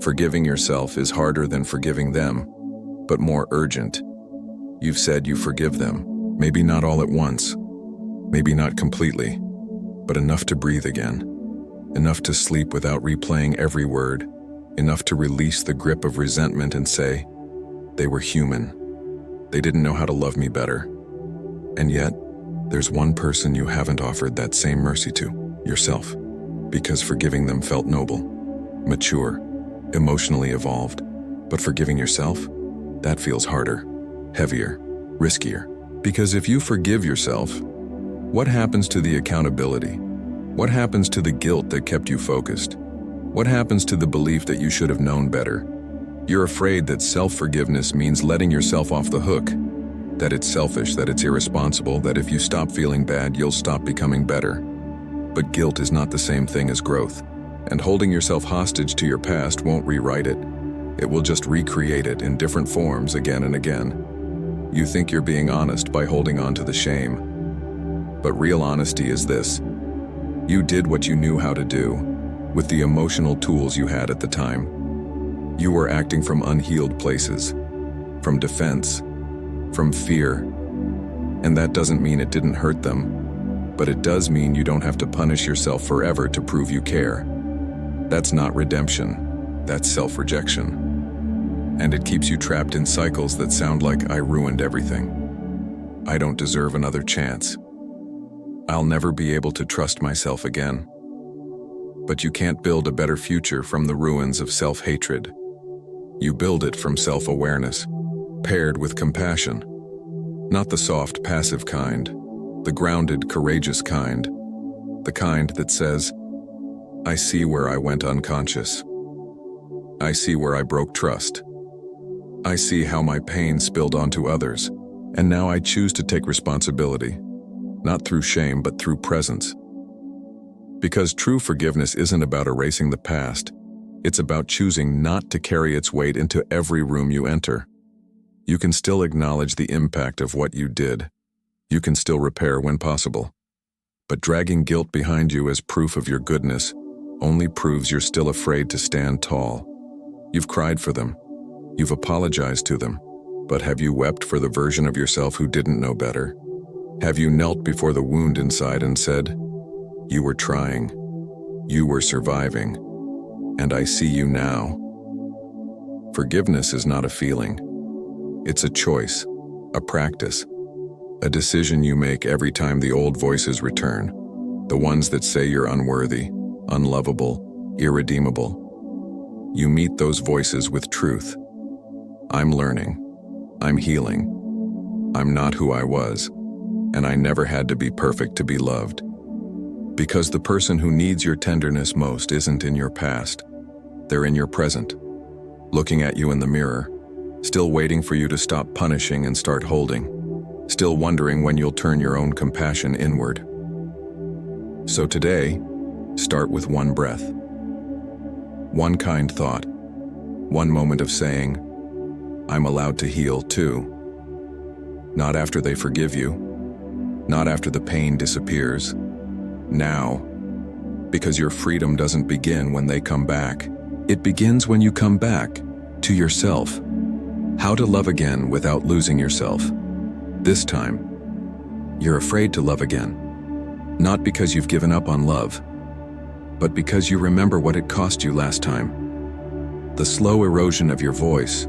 Forgiving yourself is harder than forgiving them, but more urgent. You've said you forgive them, maybe not all at once, maybe not completely, but enough to breathe again, enough to sleep without replaying every word, enough to release the grip of resentment and say, they were human. They didn't know how to love me better. And yet, there's one person you haven't offered that same mercy to, yourself, because forgiving them felt noble, mature, emotionally evolved. But forgiving yourself, that feels harder, heavier, riskier. Because if you forgive yourself, what happens to the accountability? What happens to the guilt that kept you focused? What happens to the belief that you should have known better? You're afraid that self-forgiveness means letting yourself off the hook, that it's selfish, that it's irresponsible, that if you stop feeling bad, you'll stop becoming better. But guilt is not the same thing as growth, and holding yourself hostage to your past won't rewrite it. It will just recreate it in different forms again and again. You think you're being honest by holding on to the shame. But real honesty is this. You did what you knew how to do, with the emotional tools you had at the time. You were acting from unhealed places, from defense, from fear. And that doesn't mean it didn't hurt them, but it does mean you don't have to punish yourself forever to prove you care. That's not redemption, that's self-rejection. And it keeps you trapped in cycles that sound like, I ruined everything. I don't deserve another chance. I'll never be able to trust myself again. But you can't build a better future from the ruins of self-hatred. You build it from self-awareness, paired with compassion. Not the soft, passive kind, the grounded, courageous kind. The kind that says, I see where I went unconscious. I see where I broke trust. I see how my pain spilled onto others, and now I choose to take responsibility, not through shame, but through presence. Because true forgiveness isn't about erasing the past. It's about choosing not to carry its weight into every room you enter. You can still acknowledge the impact of what you did. You can still repair when possible. But dragging guilt behind you as proof of your goodness only proves you're still afraid to stand tall. You've cried for them. You've apologized to them. But have you wept for the version of yourself who didn't know better? Have you knelt before the wound inside and said, you were trying, you were surviving, and I see you now? Forgiveness is not a feeling. It's a choice, a practice, a decision you make every time the old voices return, the ones that say you're unworthy, unlovable, irredeemable. You meet those voices with truth. I'm learning. I'm healing. I'm not who I was, and I never had to be perfect to be loved. Because the person who needs your tenderness most isn't in your past. They're in your present, looking at you in the mirror, still waiting for you to stop punishing and start holding, still wondering when you'll turn your own compassion inward. So today, start with one breath, one kind thought, one moment of saying, I'm allowed to heal too. Not after they forgive you, not after the pain disappears. Now, because your freedom doesn't begin when they come back. It begins when you come back to yourself. How to love again without losing yourself. This time, you're afraid to love again. Not because you've given up on love, but because you remember what it cost you last time. The slow erosion of your voice,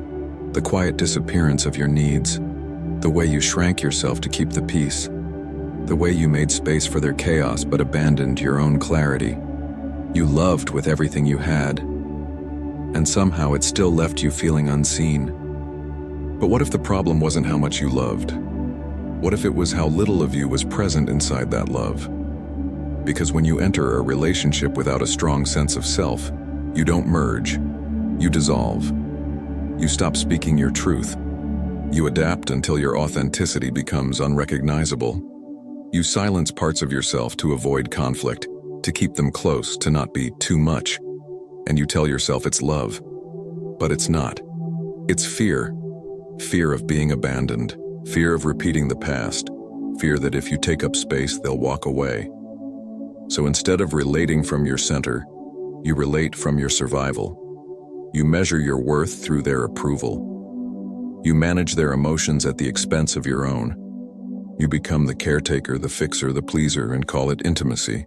the quiet disappearance of your needs, the way you shrank yourself to keep the peace, the way you made space for their chaos but abandoned your own clarity. You loved with everything you had, and somehow it still left you feeling unseen. But what if the problem wasn't how much you loved? What if it was how little of you was present inside that love? Because when you enter a relationship without a strong sense of self, you don't merge, you dissolve. You stop speaking your truth. You adapt until your authenticity becomes unrecognizable. You silence parts of yourself to avoid conflict, to keep them close, to not be too much. And you tell yourself it's love, but it's not. It's fear. Fear of being abandoned, fear of repeating the past, fear that if you take up space, they'll walk away. So instead of relating from your center, you relate from your survival. You measure your worth through their approval. You manage their emotions at the expense of your own. You become the caretaker, the fixer, the pleaser, and call it intimacy.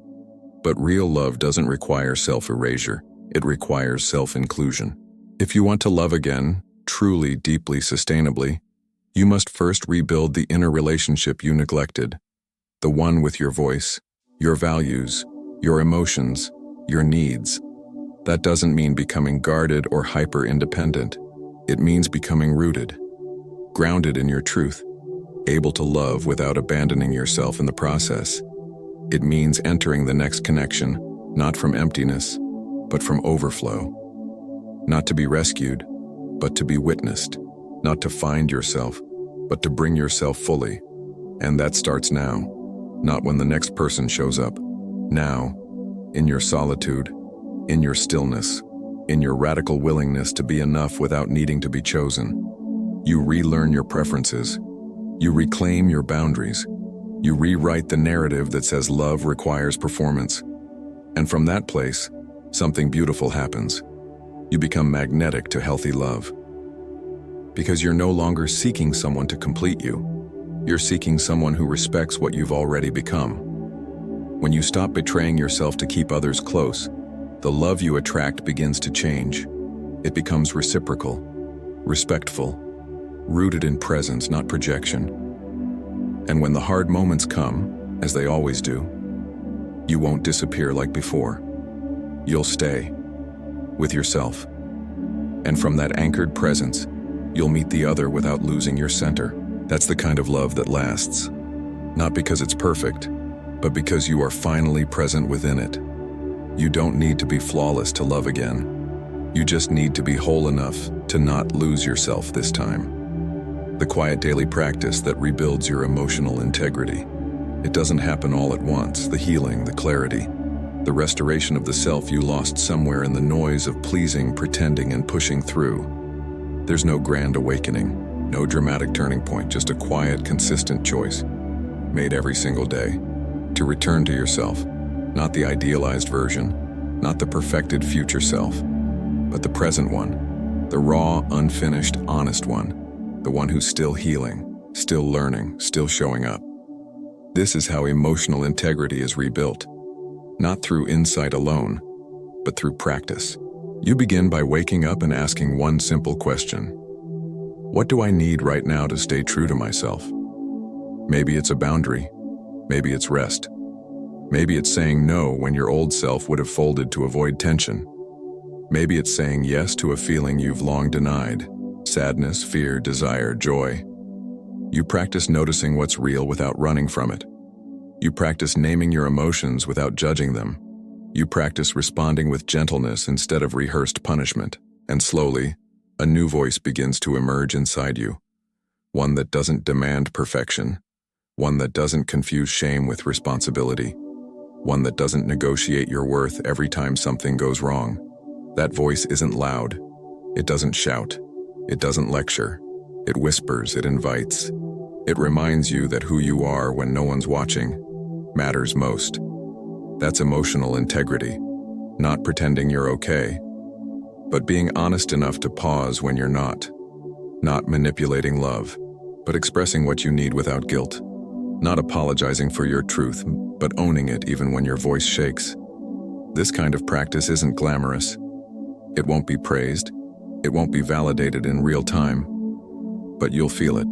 But real love doesn't require self-erasure. It requires self-inclusion. If you want to love again, truly, deeply, sustainably, you must first rebuild the inner relationship you neglected, the one with your voice, your values, your emotions, your needs. That doesn't mean becoming guarded or hyper-independent. It means becoming rooted, grounded in your truth, able to love without abandoning yourself in the process. It means entering the next connection, not from emptiness, but from overflow. Not to be rescued, but to be witnessed. Not to find yourself, but to bring yourself fully. And that starts now, not when the next person shows up. Now, in your solitude, in your stillness, in your radical willingness to be enough without needing to be chosen. You relearn your preferences. You reclaim your boundaries. You rewrite the narrative that says love requires performance. And from that place, something beautiful happens. You become magnetic to healthy love. Because you're no longer seeking someone to complete you. You're seeking someone who respects what you've already become. When you stop betraying yourself to keep others close, the love you attract begins to change. It becomes reciprocal, respectful, rooted in presence, not projection. And when the hard moments come, as they always do, you won't disappear like before. You'll stay with yourself. And from that anchored presence, you'll meet the other without losing your center. That's the kind of love that lasts. Not because it's perfect, but because you are finally present within it. You don't need to be flawless to love again. You just need to be whole enough to not lose yourself this time. The quiet daily practice that rebuilds your emotional integrity. It doesn't happen all at once, the healing, the clarity, the restoration of the self you lost somewhere in the noise of pleasing, pretending, and pushing through. There's no grand awakening, no dramatic turning point, just a quiet, consistent choice, made every single day, to return to yourself, not the idealized version, not the perfected future self, but the present one, the raw, unfinished, honest one, the one who's still healing, still learning, still showing up. This is how emotional integrity is rebuilt. Not through insight alone, but through practice. You begin by waking up and asking one simple question. What do I need right now to stay true to myself? Maybe it's a boundary. Maybe it's rest. Maybe it's saying no when your old self would have folded to avoid tension. Maybe it's saying yes to a feeling you've long denied. Sadness, fear, desire, joy. You practice noticing what's real without running from it. You practice naming your emotions without judging them. You practice responding with gentleness instead of rehearsed punishment. And slowly, a new voice begins to emerge inside you. One that doesn't demand perfection. One that doesn't confuse shame with responsibility. One that doesn't negotiate your worth every time something goes wrong. That voice isn't loud. It doesn't shout. It doesn't lecture. It whispers, it invites. It reminds you that who you are when no one's watching matters most. That's emotional integrity, not pretending you're okay, but being honest enough to pause when you're not manipulating love, but expressing what you need without guilt, not apologizing for your truth, but owning it even when your voice shakes. This kind of practice isn't glamorous. It won't be praised. It won't be validated in real time, but you'll feel it.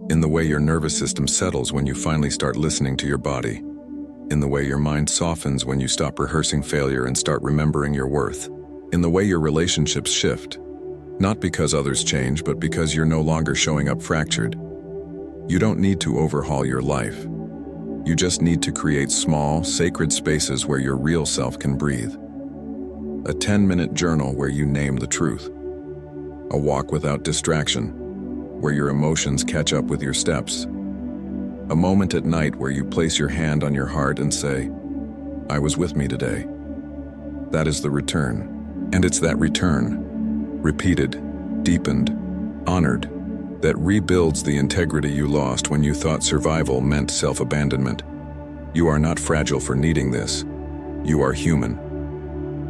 In the way your nervous system settles when you finally start listening to your body. In the way your mind softens when you stop rehearsing failure and start remembering your worth. In the way your relationships shift. Not because others change, but because you're no longer showing up fractured. You don't need to overhaul your life. You just need to create small, sacred spaces where your real self can breathe. A 10-minute journal where you name the truth. A walk without distraction, where your emotions catch up with your steps. A moment at night where you place your hand on your heart and say, I was with me today. That is the return. And it's that return, repeated, deepened, honored, that rebuilds the integrity you lost when you thought survival meant self-abandonment. You are not fragile for needing this. You are human.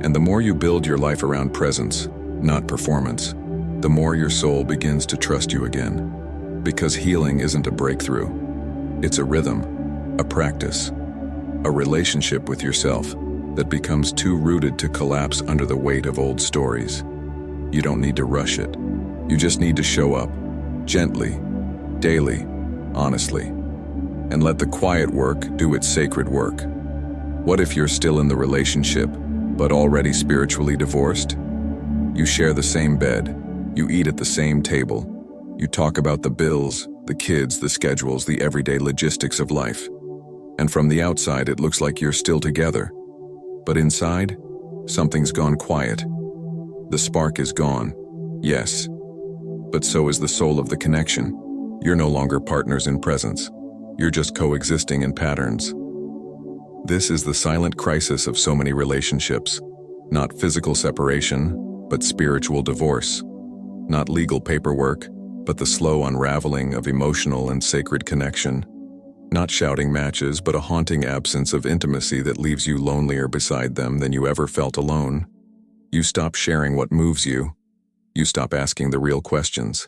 And the more you build your life around presence, not performance, the more your soul begins to trust you again. Because healing isn't a breakthrough. It's a rhythm, a practice, a relationship with yourself that becomes too rooted to collapse under the weight of old stories. You don't need to rush it. You just need to show up, gently, daily, honestly, and let the quiet work do its sacred work. What if you're still in the relationship, but already spiritually divorced? You share the same bed. You eat at the same table. You talk about the bills, the kids, the schedules, the everyday logistics of life. And from the outside, it looks like you're still together. But inside, something's gone quiet. The spark is gone, yes. But so is the soul of the connection. You're no longer partners in presence. You're just coexisting in patterns. This is the silent crisis of so many relationships. Not physical separation, but spiritual divorce. Not legal paperwork, but the slow unraveling of emotional and sacred connection. Not shouting matches, but a haunting absence of intimacy that leaves you lonelier beside them than you ever felt alone. You stop sharing what moves you. You stop asking the real questions.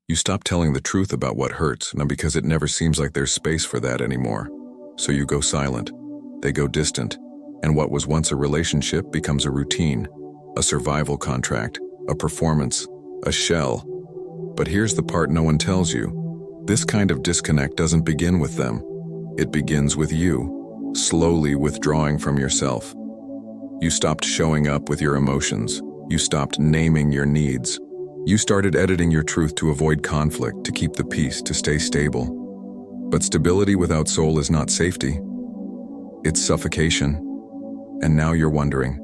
You stop telling the truth about what hurts, not because it never seems like there's space for that anymore. So you go silent. They go distant. And what was once a relationship becomes a routine, a survival contract, a performance, a shell. But here's the part no one tells you. This kind of disconnect doesn't begin with them. It begins with you, slowly withdrawing from yourself. You stopped showing up with your emotions. You stopped naming your needs. You started editing your truth to avoid conflict, to keep the peace, to stay stable. But stability without soul is not safety. It's suffocation. And now you're wondering,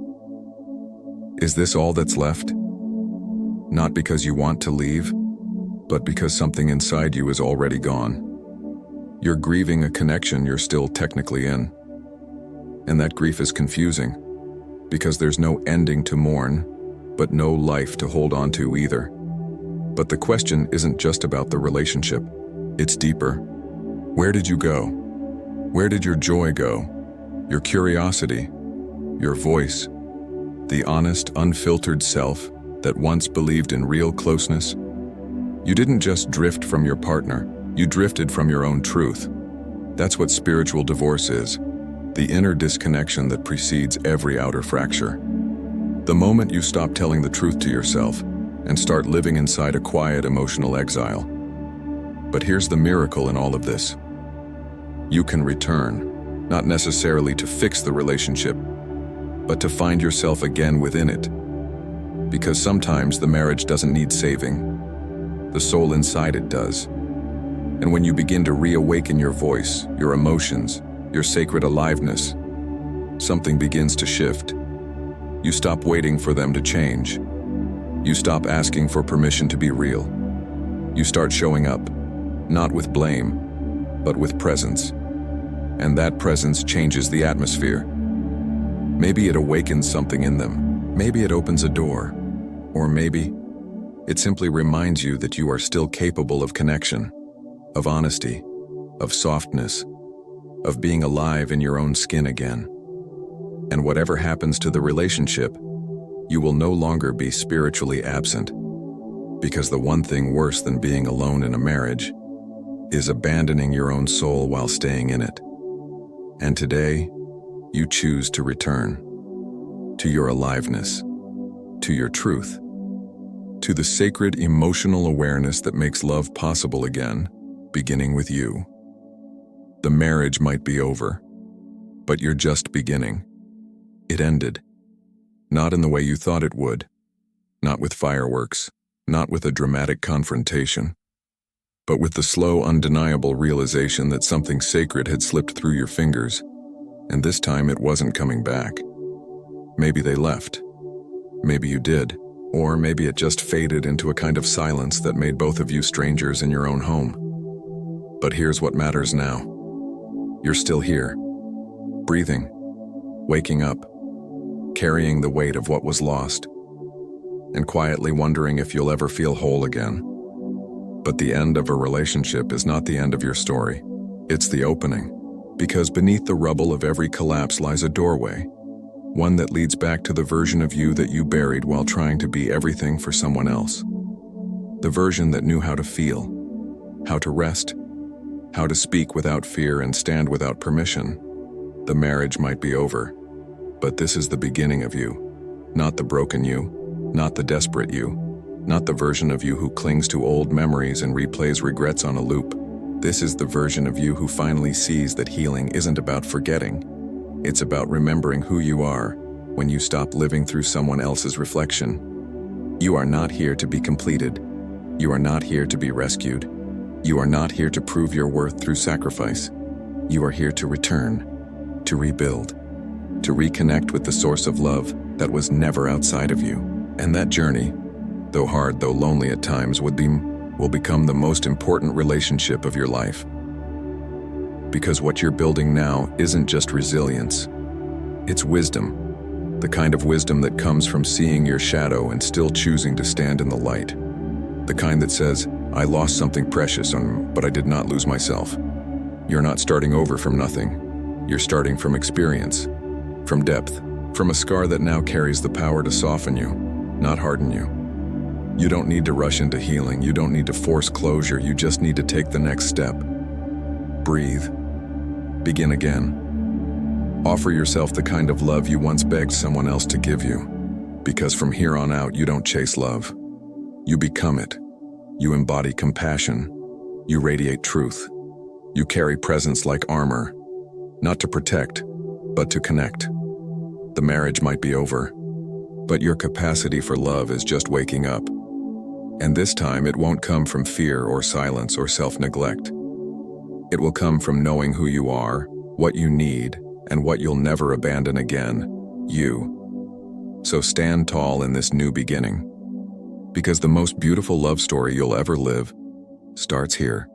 is this all that's left? Not because you want to leave, but because something inside you is already gone. You're grieving a connection you're still technically in. And that grief is confusing, because there's no ending to mourn, but no life to hold on to either. But the question isn't just about the relationship. It's deeper. Where did you go? Where did your joy go? Your curiosity? Your voice? The honest, unfiltered self that once believed in real closeness? You didn't just drift from your partner, you drifted from your own truth. That's what spiritual divorce is, the inner disconnection that precedes every outer fracture. The moment you stop telling the truth to yourself and start living inside a quiet emotional exile. But here's the miracle in all of this. You can return, not necessarily to fix the relationship, but to find yourself again within it. Because sometimes the marriage doesn't need saving. The soul inside it does. And when you begin to reawaken your voice, your emotions, your sacred aliveness, something begins to shift. You stop waiting for them to change. You stop asking for permission to be real. You start showing up, not with blame, but with presence. And that presence changes the atmosphere. Maybe it awakens something in them. Maybe it opens a door. Or maybe it simply reminds you that you are still capable of connection, of honesty, of softness, of being alive in your own skin again. And whatever happens to the relationship, you will no longer be spiritually absent, because the one thing worse than being alone in a marriage is abandoning your own soul while staying in it. And today, you choose to return to your aliveness, to your truth, to the sacred emotional awareness that makes love possible again, beginning with you. The marriage might be over, but you're just beginning. It ended. Not in the way you thought it would. Not with fireworks. Not with a dramatic confrontation. But with the slow, undeniable realization that something sacred had slipped through your fingers, and this time it wasn't coming back. Maybe they left. Maybe you did. Or maybe it just faded into a kind of silence that made both of you strangers in your own home. But here's what matters now. You're still here. Breathing. Waking up. Carrying the weight of what was lost, and quietly wondering if you'll ever feel whole again. But the end of a relationship is not the end of your story. It's the opening, because beneath the rubble of every collapse lies a doorway, one that leads back to the version of you that you buried while trying to be everything for someone else. The version that knew how to feel, how to rest, how to speak without fear and stand without permission. The marriage might be over, but this is the beginning of you, not the broken you, not the desperate you, not the version of you who clings to old memories and replays regrets on a loop. This is the version of you who finally sees that healing isn't about forgetting. It's about remembering who you are when you stop living through someone else's reflection. You are not here to be completed. You are not here to be rescued. You are not here to prove your worth through sacrifice. You are here to return, to rebuild, to reconnect with the source of love that was never outside of you. And that journey, though hard, though lonely at times, will become the most important relationship of your life. Because what you're building now isn't just resilience, it's wisdom. The kind of wisdom that comes from seeing your shadow and still choosing to stand in the light. The kind that says, I lost something precious, but I did not lose myself. You're not starting over from nothing. You're starting from experience. From depth, from a scar that now carries the power to soften you, not harden you. You don't need to rush into healing. You don't need to force closure. You just need to take the next step. Breathe. Begin again. Offer yourself the kind of love you once begged someone else to give you. Because from here on out, you don't chase love. You become it. You embody compassion. You radiate truth. You carry presence like armor, not to protect, but to connect. The marriage might be over, but your capacity for love is just waking up. And this time it won't come from fear or silence or self-neglect. It will come from knowing who you are, what you need, and what you'll never abandon again, you. So stand tall in this new beginning, because the most beautiful love story you'll ever live starts here.